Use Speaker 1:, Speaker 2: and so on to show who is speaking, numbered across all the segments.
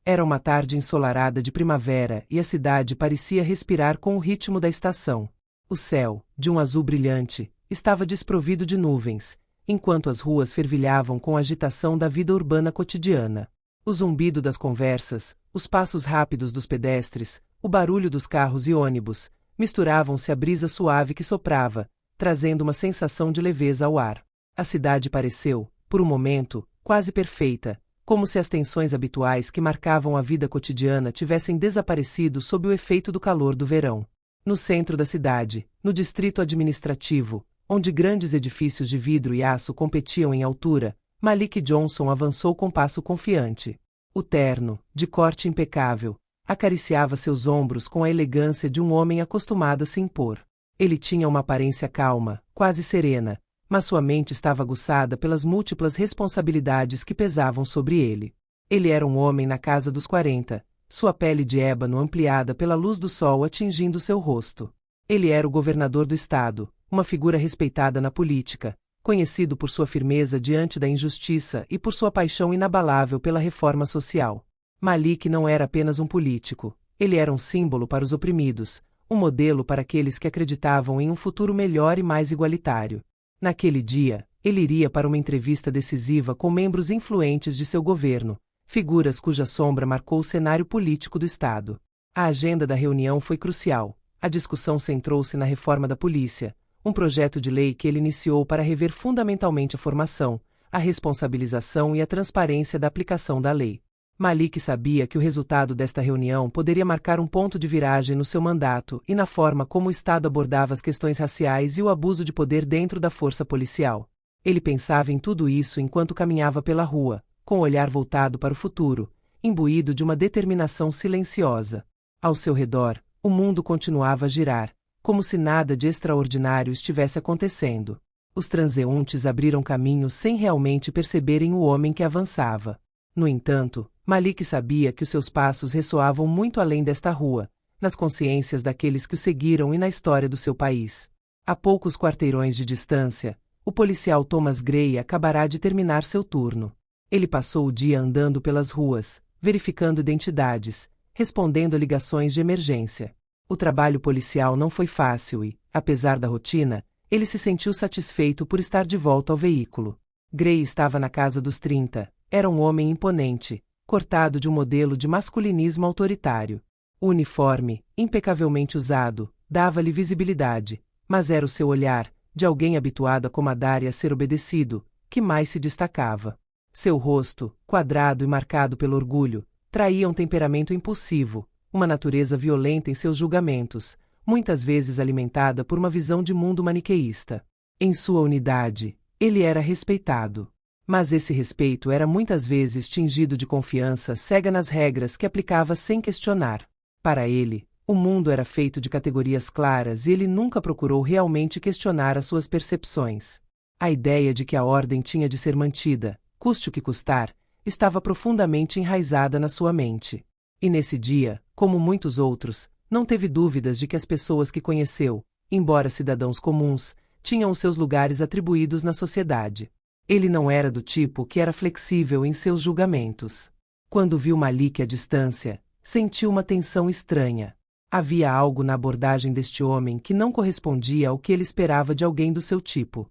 Speaker 1: Era uma tarde ensolarada de primavera e a cidade parecia respirar com o ritmo da estação. O céu, de um azul brilhante, estava desprovido de nuvens, enquanto as ruas fervilhavam com a agitação da vida urbana cotidiana. O zumbido das conversas, os passos rápidos dos pedestres, o barulho dos carros e ônibus, misturavam-se à brisa suave que soprava, trazendo uma sensação de leveza ao ar. A cidade pareceu, por um momento, quase perfeita, como se as tensões habituais que marcavam a vida cotidiana tivessem desaparecido sob o efeito do calor do verão. No centro da cidade, no distrito administrativo, onde grandes edifícios de vidro e aço competiam em altura, Malik Johnson avançou com passo confiante. O terno, de corte impecável, acariciava seus ombros com a elegância de um homem acostumado a se impor. Ele tinha uma aparência calma, quase serena, mas sua mente estava aguçada pelas múltiplas responsabilidades que pesavam sobre ele. Ele era um homem na casa dos 40, sua pele de ébano ampliada pela luz do sol atingindo seu rosto. Ele era o governador do estado, uma figura respeitada na política, conhecido por sua firmeza diante da injustiça e por sua paixão inabalável pela reforma social. Malik não era apenas um político, ele era um símbolo para os oprimidos, um modelo para aqueles que acreditavam em um futuro melhor e mais igualitário. Naquele dia, ele iria para uma entrevista decisiva com membros influentes de seu governo, figuras cuja sombra marcou o cenário político do Estado. A agenda da reunião foi crucial. A discussão centrou-se na reforma da polícia, um projeto de lei que ele iniciou para rever fundamentalmente a formação, a responsabilização e a transparência da aplicação da lei. Malik sabia que o resultado desta reunião poderia marcar um ponto de viragem no seu mandato e na forma como o Estado abordava as questões raciais e o abuso de poder dentro da força policial. Ele pensava em tudo isso enquanto caminhava pela rua, com o olhar voltado para o futuro, imbuído de uma determinação silenciosa. Ao seu redor, o mundo continuava a girar, como se nada de extraordinário estivesse acontecendo. Os transeuntes abriram caminho sem realmente perceberem o homem que avançava. No entanto, Malik sabia que os seus passos ressoavam muito além desta rua, nas consciências daqueles que o seguiram e na história do seu país. A poucos quarteirões de distância, o policial Thomas Gray acabará de terminar seu turno. Ele passou o dia andando pelas ruas, verificando identidades, respondendo a ligações de emergência. O trabalho policial não foi fácil e, apesar da rotina, ele se sentiu satisfeito por estar de volta ao veículo. Gray estava na casa dos 30, era um homem imponente, cortado de um modelo de masculinismo autoritário. O uniforme, impecavelmente usado, dava-lhe visibilidade, mas era o seu olhar, de alguém habituado a comandar e a ser obedecido, que mais se destacava. Seu rosto, quadrado e marcado pelo orgulho, traía um temperamento impulsivo, uma natureza violenta em seus julgamentos, muitas vezes alimentada por uma visão de mundo maniqueísta. Em sua unidade, ele era respeitado. Mas esse respeito era muitas vezes tingido de confiança cega nas regras que aplicava sem questionar. Para ele, o mundo era feito de categorias claras e ele nunca procurou realmente questionar as suas percepções. A ideia de que a ordem tinha de ser mantida, custe o que custar, estava profundamente enraizada na sua mente. E nesse dia, como muitos outros, não teve dúvidas de que as pessoas que conheceu, embora cidadãos comuns, tinham os seus lugares atribuídos na sociedade. Ele não era do tipo que era flexível em seus julgamentos. Quando viu Malik à distância, sentiu uma tensão estranha. Havia algo na abordagem deste homem que não correspondia ao que ele esperava de alguém do seu tipo.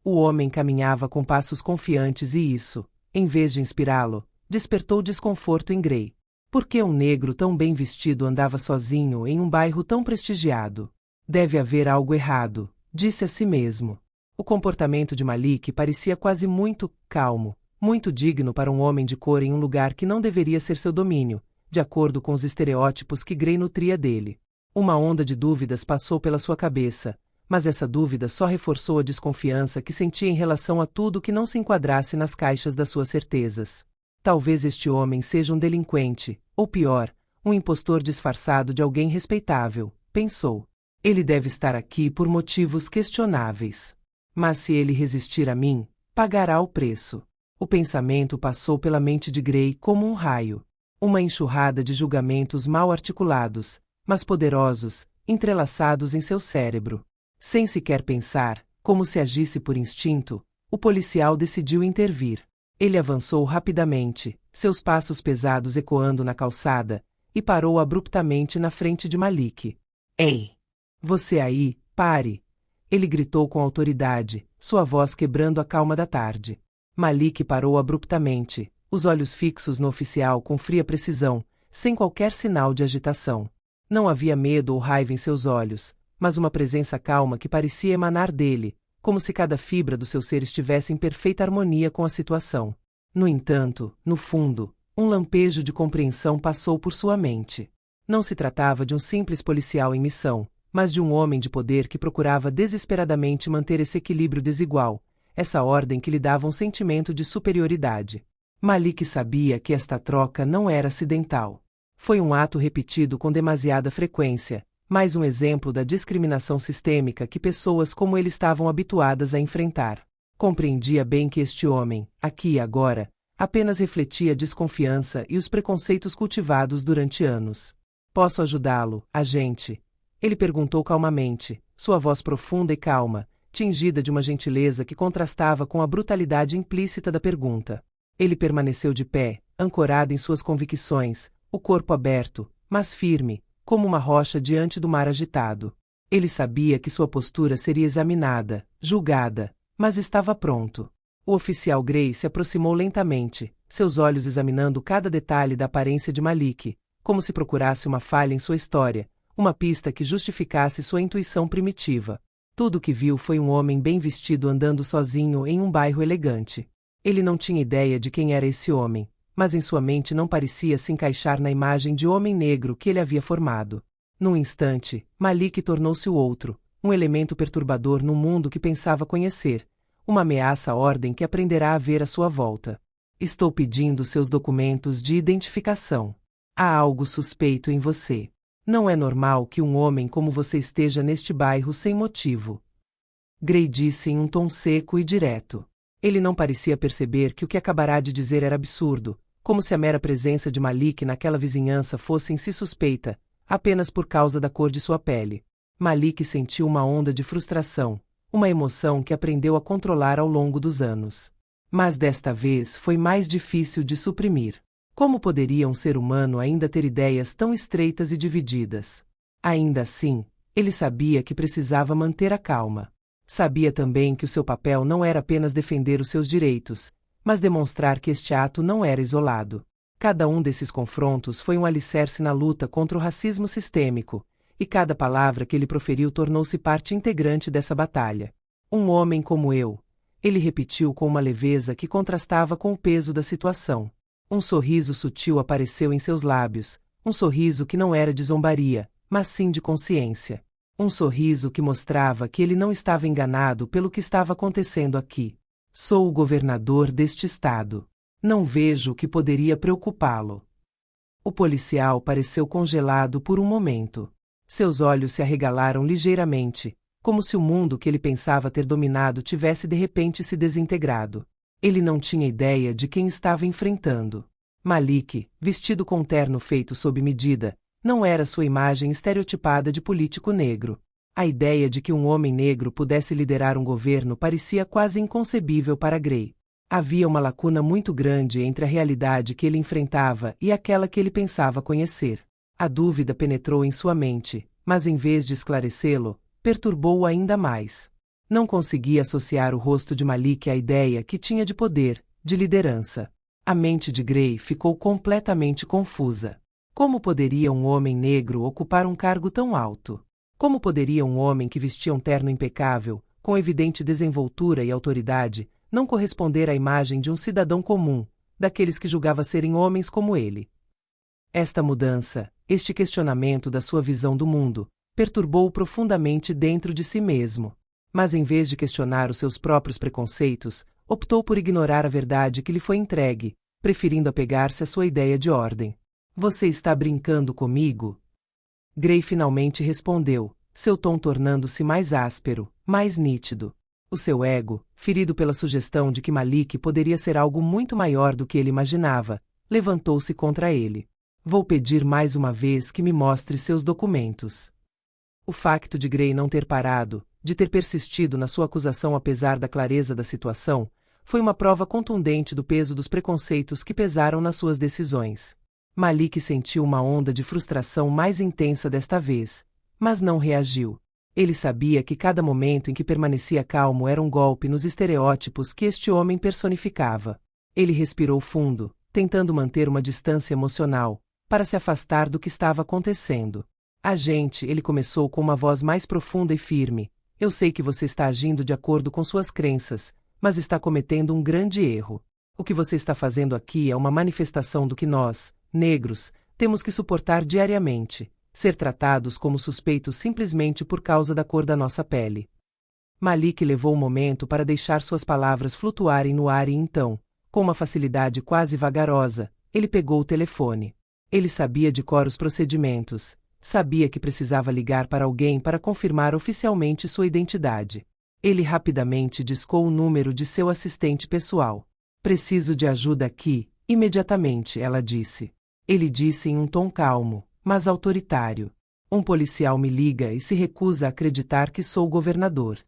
Speaker 1: O homem caminhava com passos confiantes e isso, em vez de inspirá-lo, despertou desconforto em Gray. Por que um negro tão bem vestido andava sozinho em um bairro tão prestigiado? Deve haver algo errado, disse a si mesmo. O comportamento de Malik parecia quase muito calmo, muito digno para um homem de cor em um lugar que não deveria ser seu domínio, de acordo com os estereótipos que Gray nutria dele. Uma onda de dúvidas passou pela sua cabeça, mas essa dúvida só reforçou a desconfiança que sentia em relação a tudo que não se enquadrasse nas caixas das suas certezas. Talvez este homem seja um delinquente, ou pior, um impostor disfarçado de alguém respeitável, pensou. Ele deve estar aqui por motivos questionáveis. Mas se ele resistir a mim, pagará o preço. O pensamento passou pela mente de Gray como um raio. Uma enxurrada de julgamentos mal articulados, mas poderosos, entrelaçados em seu cérebro. Sem sequer pensar, como se agisse por instinto, o policial decidiu intervir. Ele avançou rapidamente, seus passos pesados ecoando na calçada, e parou abruptamente na frente de Malik. Ei! Você aí, pare! Ele gritou com autoridade, sua voz quebrando a calma da tarde. Malik parou abruptamente, os olhos fixos no oficial com fria precisão, sem qualquer sinal de agitação. Não havia medo ou raiva em seus olhos, mas uma presença calma que parecia emanar dele, como se cada fibra do seu ser estivesse em perfeita harmonia com a situação. No entanto, no fundo, um lampejo de compreensão passou por sua mente. Não se tratava de um simples policial em missão, mas de um homem de poder que procurava desesperadamente manter esse equilíbrio desigual, essa ordem que lhe dava um sentimento de superioridade. Malik sabia que esta troca não era acidental. Foi um ato repetido com demasiada frequência, mais um exemplo da discriminação sistêmica que pessoas como ele estavam habituadas a enfrentar. Compreendia bem que este homem, aqui e agora, apenas refletia a desconfiança e os preconceitos cultivados durante anos. Posso ajudá-lo, agente? Ele perguntou calmamente, sua voz profunda e calma, tingida de uma gentileza que contrastava com a brutalidade implícita da pergunta. Ele permaneceu de pé, ancorado em suas convicções, o corpo aberto, mas firme, como uma rocha diante do mar agitado. Ele sabia que sua postura seria examinada, julgada, mas estava pronto. O oficial Gray se aproximou lentamente, seus olhos examinando cada detalhe da aparência de Malik, como se procurasse uma falha em sua história, uma pista que justificasse sua intuição primitiva. Tudo o que viu foi um homem bem vestido andando sozinho em um bairro elegante. Ele não tinha ideia de quem era esse homem, mas em sua mente não parecia se encaixar na imagem de homem negro que ele havia formado. Num instante, Malik tornou-se o outro, um elemento perturbador no mundo que pensava conhecer, uma ameaça à ordem que aprenderá a ver à sua volta. Estou pedindo seus documentos de identificação. Há algo suspeito em você. Não é normal que um homem como você esteja neste bairro sem motivo. Gray disse em um tom seco e direto. Ele não parecia perceber que o que acabará de dizer era absurdo, como se a mera presença de Malik naquela vizinhança fosse em si suspeita, apenas por causa da cor de sua pele. Malik sentiu uma onda de frustração, uma emoção que aprendeu a controlar ao longo dos anos. Mas desta vez foi mais difícil de suprimir. Como poderia um ser humano ainda ter ideias tão estreitas e divididas? Ainda assim, ele sabia que precisava manter a calma. Sabia também que o seu papel não era apenas defender os seus direitos, mas demonstrar que este ato não era isolado. Cada um desses confrontos foi um alicerce na luta contra o racismo sistêmico, e cada palavra que ele proferiu tornou-se parte integrante dessa batalha. Um homem como eu, ele repetiu com uma leveza que contrastava com o peso da situação. Um sorriso sutil apareceu em seus lábios, um sorriso que não era de zombaria, mas sim de consciência. Um sorriso que mostrava que ele não estava enganado pelo que estava acontecendo aqui. Sou o governador deste estado. Não vejo o que poderia preocupá-lo. O policial pareceu congelado por um momento. Seus olhos se arregalaram ligeiramente, como se o mundo que ele pensava ter dominado tivesse de repente se desintegrado. Ele não tinha ideia de quem estava enfrentando. Malik, vestido com um terno feito sob medida, não era sua imagem estereotipada de político negro. A ideia de que um homem negro pudesse liderar um governo parecia quase inconcebível para Gray. Havia uma lacuna muito grande entre a realidade que ele enfrentava e aquela que ele pensava conhecer. A dúvida penetrou em sua mente, mas em vez de esclarecê-lo, perturbou-o ainda mais. Não conseguia associar o rosto de Malik à ideia que tinha de poder, de liderança. A mente de Gray ficou completamente confusa. Como poderia um homem negro ocupar um cargo tão alto? Como poderia um homem que vestia um terno impecável, com evidente desenvoltura e autoridade, não corresponder à imagem de um cidadão comum, daqueles que julgava serem homens como ele? Esta mudança, este questionamento da sua visão do mundo, perturbou-o profundamente dentro de si mesmo. Mas em vez de questionar os seus próprios preconceitos, optou por ignorar a verdade que lhe foi entregue, preferindo apegar-se à sua ideia de ordem. Você está brincando comigo? Gray finalmente respondeu, seu tom tornando-se mais áspero, mais nítido. O seu ego, ferido pela sugestão de que Malik poderia ser algo muito maior do que ele imaginava, levantou-se contra ele. Vou pedir mais uma vez que me mostre seus documentos. O facto de Gray não ter parado, de ter persistido na sua acusação apesar da clareza da situação, foi uma prova contundente do peso dos preconceitos que pesaram nas suas decisões. Malik sentiu uma onda de frustração mais intensa desta vez, mas não reagiu. Ele sabia que cada momento em que permanecia calmo era um golpe nos estereótipos que este homem personificava. Ele respirou fundo, tentando manter uma distância emocional, para se afastar do que estava acontecendo. Agente, ele começou com uma voz mais profunda e firme. Eu sei que você está agindo de acordo com suas crenças, mas está cometendo um grande erro. O que você está fazendo aqui é uma manifestação do que nós, negros, temos que suportar diariamente. Ser tratados como suspeitos simplesmente por causa da cor da nossa pele. Malik levou um momento para deixar suas palavras flutuarem no ar e então, com uma facilidade quase vagarosa, ele pegou o telefone. Ele sabia de cor os procedimentos, sabia que precisava ligar para alguém para confirmar oficialmente sua identidade. Ele rapidamente discou o número de seu assistente pessoal. Preciso de ajuda aqui, imediatamente, ela disse. Ele disse em um tom calmo, mas autoritário. Um policial me liga e se recusa a acreditar que sou o governador.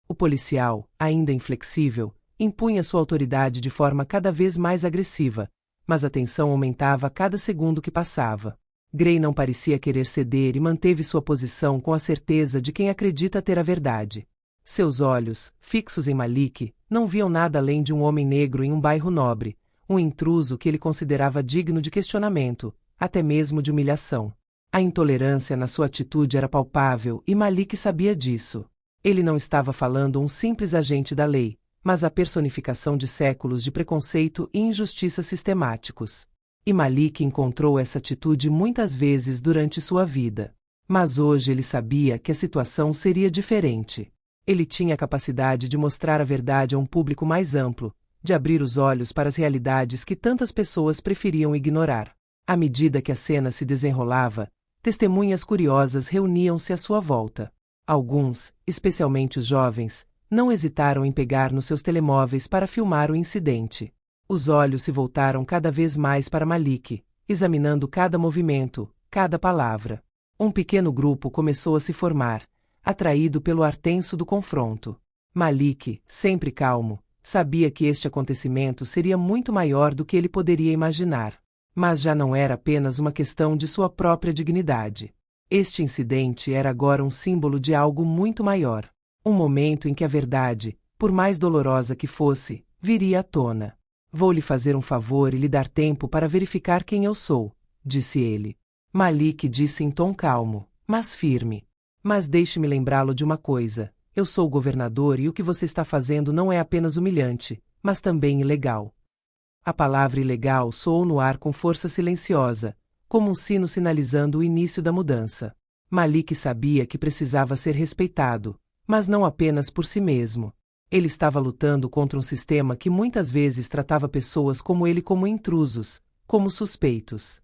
Speaker 1: O policial, ainda inflexível, impunha sua autoridade de forma cada vez mais agressiva, mas a tensão aumentava a cada segundo que passava. Gray não parecia querer ceder e manteve sua posição com a certeza de quem acredita ter a verdade. Seus olhos, fixos em Malik, não viam nada além de um homem negro em um bairro nobre, um intruso que ele considerava digno de questionamento, até mesmo de humilhação. A intolerância na sua atitude era palpável e Malik sabia disso. Ele não estava falando um simples agente da lei, mas a personificação de séculos de preconceito e injustiça sistemáticos. E Malik encontrou essa atitude muitas vezes durante sua vida. Mas hoje ele sabia que a situação seria diferente. Ele tinha a capacidade de mostrar a verdade a um público mais amplo, de abrir os olhos para as realidades que tantas pessoas preferiam ignorar. À medida que a cena se desenrolava, testemunhas curiosas reuniam-se à sua volta. Alguns, especialmente os jovens, não hesitaram em pegar nos seus telemóveis para filmar o incidente. Os olhos se voltaram cada vez mais para Malik, examinando cada movimento, cada palavra. Um pequeno grupo começou a se formar, atraído pelo ar tenso do confronto. Malik, sempre calmo, sabia que este acontecimento seria muito maior do que ele poderia imaginar. Mas já não era apenas uma questão de sua própria dignidade. Este incidente era agora um símbolo de algo muito maior. Um momento em que a verdade, por mais dolorosa que fosse, viria à tona. Vou lhe fazer um favor e lhe dar tempo para verificar quem eu sou, disse ele. Malik disse em tom calmo, mas firme. Mas deixe-me lembrá-lo de uma coisa. Eu sou o governador e o que você está fazendo não é apenas humilhante, mas também ilegal. A palavra ilegal soou no ar com força silenciosa, como um sino sinalizando o início da mudança. Malik sabia que precisava ser respeitado, mas não apenas por si mesmo. Ele estava lutando contra um sistema que muitas vezes tratava pessoas como ele como intrusos, como suspeitos.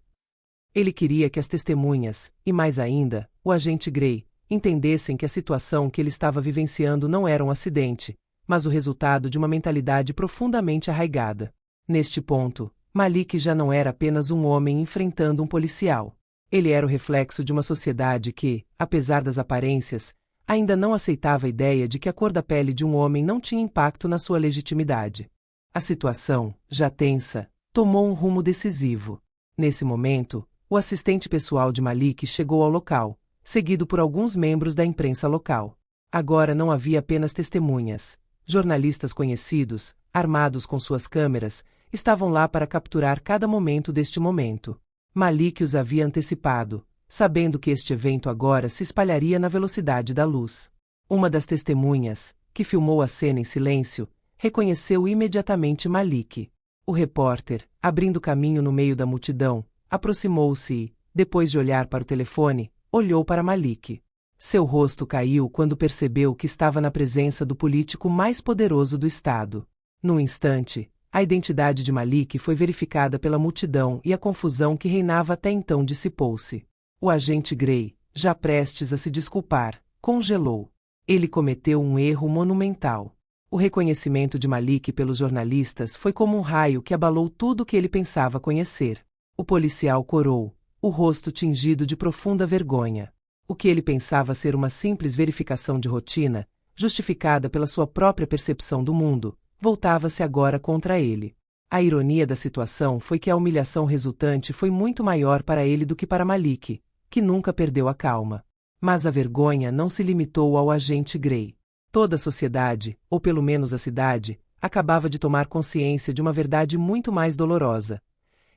Speaker 1: Ele queria que as testemunhas, e mais ainda, o agente Gray, entendessem que a situação que ele estava vivenciando não era um acidente, mas o resultado de uma mentalidade profundamente arraigada. Neste ponto, Malik já não era apenas um homem enfrentando um policial. Ele era o reflexo de uma sociedade que, apesar das aparências, ainda não aceitava a ideia de que a cor da pele de um homem não tinha impacto na sua legitimidade. A situação, já tensa, tomou um rumo decisivo. Nesse momento, o assistente pessoal de Malik chegou ao local, seguido por alguns membros da imprensa local. Agora não havia apenas testemunhas. Jornalistas conhecidos, armados com suas câmeras, estavam lá para capturar cada momento deste momento. Malik os havia antecipado, sabendo que este evento agora se espalharia na velocidade da luz. Uma das testemunhas, que filmou a cena em silêncio, reconheceu imediatamente Malik. O repórter, abrindo caminho no meio da multidão, aproximou-se e, depois de olhar para o telefone, olhou para Malik. Seu rosto caiu quando percebeu que estava na presença do político mais poderoso do estado. Num instante, a identidade de Malik foi verificada pela multidão e a confusão que reinava até então dissipou-se. O agente Gray, já prestes a se desculpar, congelou. Ele cometeu um erro monumental. O reconhecimento de Malik pelos jornalistas foi como um raio que abalou tudo o que ele pensava conhecer. O policial corou, o rosto tingido de profunda vergonha. O que ele pensava ser uma simples verificação de rotina, justificada pela sua própria percepção do mundo, voltava-se agora contra ele. A ironia da situação foi que a humilhação resultante foi muito maior para ele do que para Malik, que nunca perdeu a calma. Mas a vergonha não se limitou ao agente Gray. Toda a sociedade, ou pelo menos a cidade, acabava de tomar consciência de uma verdade muito mais dolorosa.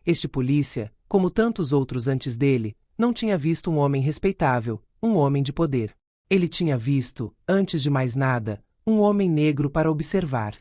Speaker 1: Este polícia, como tantos outros antes dele, não tinha visto um homem respeitável, um homem de poder. Ele tinha visto, antes de mais nada, um homem negro para observar.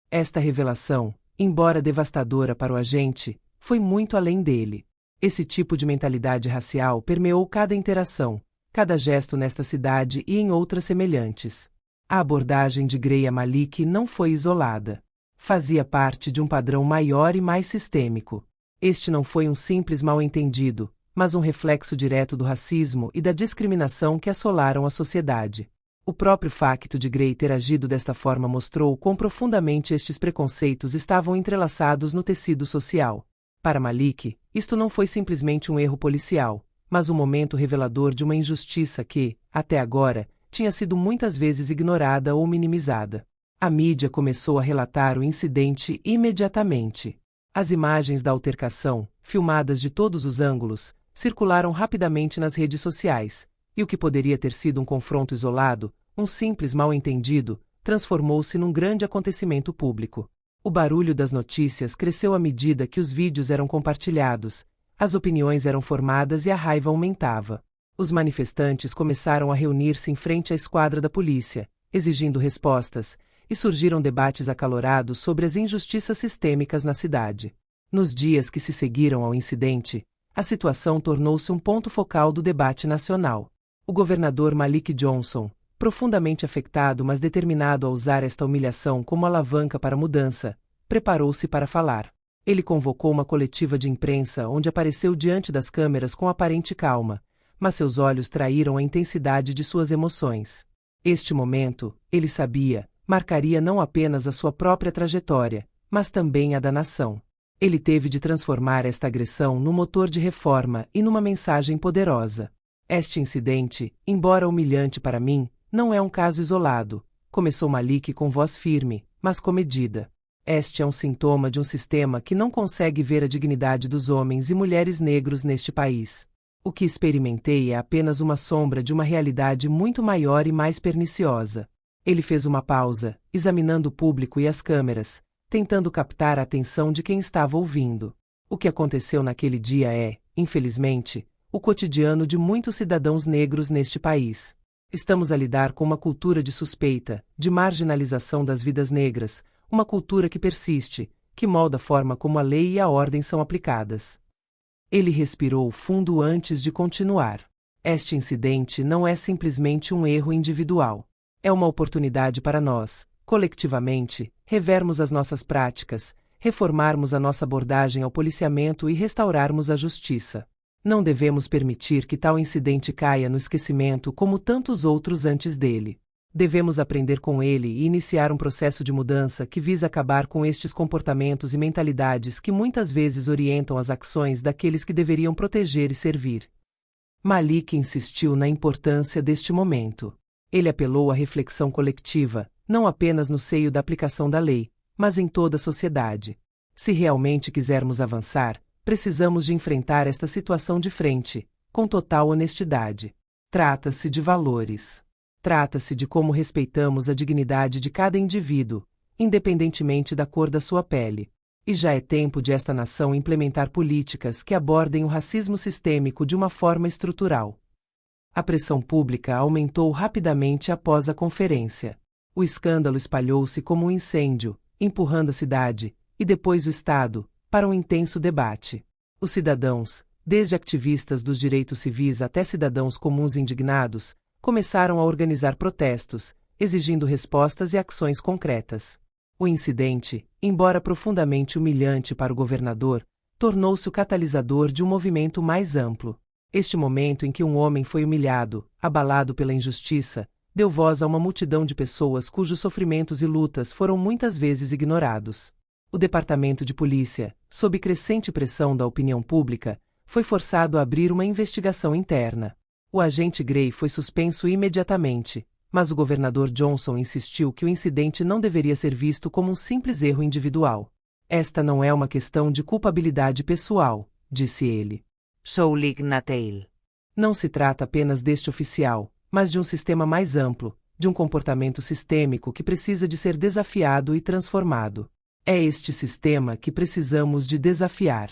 Speaker 1: Esta revelação, embora devastadora para o agente, foi muito além dele. Esse tipo de mentalidade racial permeou cada interação, cada gesto nesta cidade e em outras semelhantes. A abordagem de Gray a Malik não foi isolada. Fazia parte de um padrão maior e mais sistêmico. Este não foi um simples mal-entendido, mas um reflexo direto do racismo e da discriminação que assolaram a sociedade. O próprio facto de Gray ter agido desta forma mostrou quão profundamente estes preconceitos estavam entrelaçados no tecido social. Para Malik, isto não foi simplesmente um erro policial, mas um momento revelador de uma injustiça que, até agora, tinha sido muitas vezes ignorada ou minimizada. A mídia começou a relatar o incidente imediatamente. As imagens da altercação, filmadas de todos os ângulos, circularam rapidamente nas redes sociais, e o que poderia ter sido um confronto isolado, um simples mal-entendido, transformou-se num grande acontecimento público. O barulho das notícias cresceu à medida que os vídeos eram compartilhados, as opiniões eram formadas e a raiva aumentava. Os manifestantes começaram a reunir-se em frente à esquadra da polícia, exigindo respostas, e surgiram debates acalorados sobre as injustiças sistêmicas na cidade. Nos dias que se seguiram ao incidente, a situação tornou-se um ponto focal do debate nacional. O governador Malik Johnson, profundamente afetado mas determinado a usar esta humilhação como alavanca para a mudança, preparou-se para falar. Ele convocou uma coletiva de imprensa onde apareceu diante das câmeras com aparente calma, mas seus olhos traíram a intensidade de suas emoções. Este momento, ele sabia, marcaria não apenas a sua própria trajetória, mas também a da nação. Ele teve de transformar esta agressão num motor de reforma e numa mensagem poderosa. Este incidente, embora humilhante para mim, não é um caso isolado, começou Malik com voz firme, mas comedida. Este é um sintoma de um sistema que não consegue ver a dignidade dos homens e mulheres negros neste país. O que experimentei é apenas uma sombra de uma realidade muito maior e mais perniciosa. Ele fez uma pausa, examinando o público e as câmeras, tentando captar a atenção de quem estava ouvindo. O que aconteceu naquele dia é, infelizmente, o cotidiano de muitos cidadãos negros neste país. Estamos a lidar com uma cultura de suspeita, de marginalização das vidas negras, uma cultura que persiste, que molda a forma como a lei e a ordem são aplicadas. Ele respirou fundo antes de continuar. Este incidente não é simplesmente um erro individual. É uma oportunidade para nós, colectivamente, revermos as nossas práticas, reformarmos a nossa abordagem ao policiamento e restaurarmos a justiça. Não devemos permitir que tal incidente caia no esquecimento como tantos outros antes dele. Devemos aprender com ele e iniciar um processo de mudança que visa acabar com estes comportamentos e mentalidades que muitas vezes orientam as ações daqueles que deveriam proteger e servir. Malik insistiu na importância deste momento. Ele apelou à reflexão coletiva, não apenas no seio da aplicação da lei, mas em toda a sociedade. Se realmente quisermos avançar, precisamos de enfrentar esta situação de frente, com total honestidade. Trata-se de valores. Trata-se de como respeitamos a dignidade de cada indivíduo, independentemente da cor da sua pele. E já é tempo de esta nação implementar políticas que abordem o racismo sistêmico de uma forma estrutural. A pressão pública aumentou rapidamente após a conferência. O escândalo espalhou-se como um incêndio, empurrando a cidade, e depois o Estado, para um intenso debate. Os cidadãos, desde ativistas dos direitos civis até cidadãos comuns indignados, começaram a organizar protestos, exigindo respostas e ações concretas. O incidente, embora profundamente humilhante para o governador, tornou-se o catalisador de um movimento mais amplo. Este momento em que um homem foi humilhado, abalado pela injustiça, deu voz a uma multidão de pessoas cujos sofrimentos e lutas foram muitas vezes ignorados. O Departamento de Polícia, sob crescente pressão da opinião pública, foi forçado a abrir uma investigação interna. O agente Gray foi suspenso imediatamente, Mas o governador Johnson insistiu que o incidente não deveria ser visto como um simples erro individual. Esta não é uma questão de culpabilidade pessoal, disse ele. Não se trata apenas deste oficial, mas de um sistema mais amplo, de um comportamento sistêmico que precisa de ser desafiado e transformado. É este sistema que precisamos de desafiar.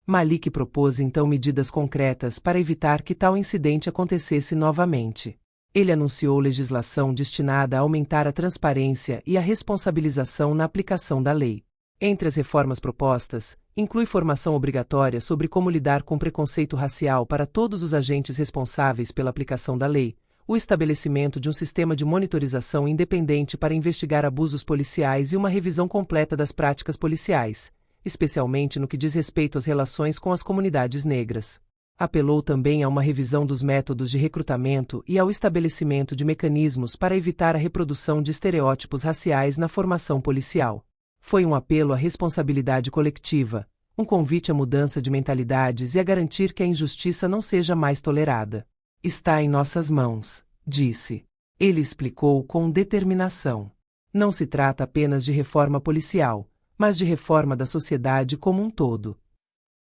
Speaker 1: Malik propôs então medidas concretas para evitar que tal incidente acontecesse novamente. Ele anunciou legislação destinada a aumentar a transparência e a responsabilização na aplicação da lei. Entre as reformas propostas, inclui formação obrigatória sobre como lidar com preconceito racial para todos os agentes responsáveis pela aplicação da lei, o estabelecimento de um sistema de monitorização independente para investigar abusos policiais e uma revisão completa das práticas policiais, especialmente no que diz respeito às relações com as comunidades negras. Apelou também a uma revisão dos métodos de recrutamento e ao estabelecimento de mecanismos para evitar a reprodução de estereótipos raciais na formação policial. Foi um apelo à responsabilidade coletiva, um convite à mudança de mentalidades e a garantir que a injustiça não seja mais tolerada. Está em nossas mãos, disse. Ele explicou com determinação. Não se trata apenas de reforma policial, mas de reforma da sociedade como um todo.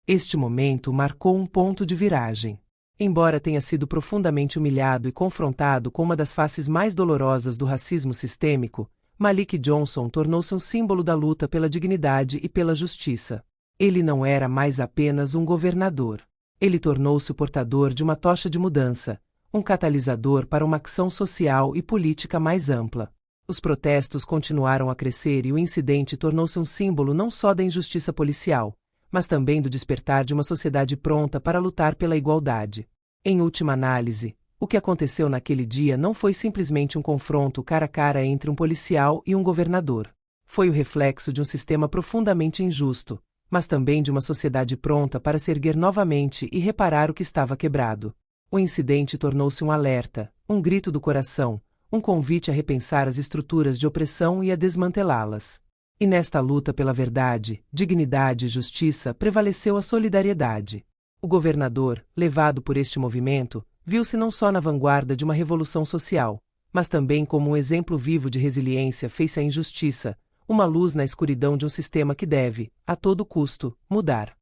Speaker 1: Este momento marcou um ponto de viragem. Embora tenha sido profundamente humilhado e confrontado com uma das faces mais dolorosas do racismo sistêmico, Malik Johnson tornou-se um símbolo da luta pela dignidade e pela justiça. Ele não era mais apenas um governador. Ele tornou-se o portador de uma tocha de mudança, um catalisador para uma ação social e política mais ampla. Os protestos continuaram a crescer e o incidente tornou-se um símbolo não só da injustiça policial, mas também do despertar de uma sociedade pronta para lutar pela igualdade. Em última análise, o que aconteceu naquele dia não foi simplesmente um confronto cara a cara entre um policial e um governador. Foi o reflexo de um sistema profundamente injusto, mas também de uma sociedade pronta para se erguer novamente e reparar o que estava quebrado. O incidente tornou-se um alerta, um grito do coração, um convite a repensar as estruturas de opressão e a desmantelá-las. E nesta luta pela verdade, dignidade e justiça prevaleceu a solidariedade. O governador, levado por este movimento, viu-se não só na vanguarda de uma revolução social, mas também como um exemplo vivo de resiliência face à injustiça, uma luz na escuridão de um sistema que deve, a todo custo, mudar.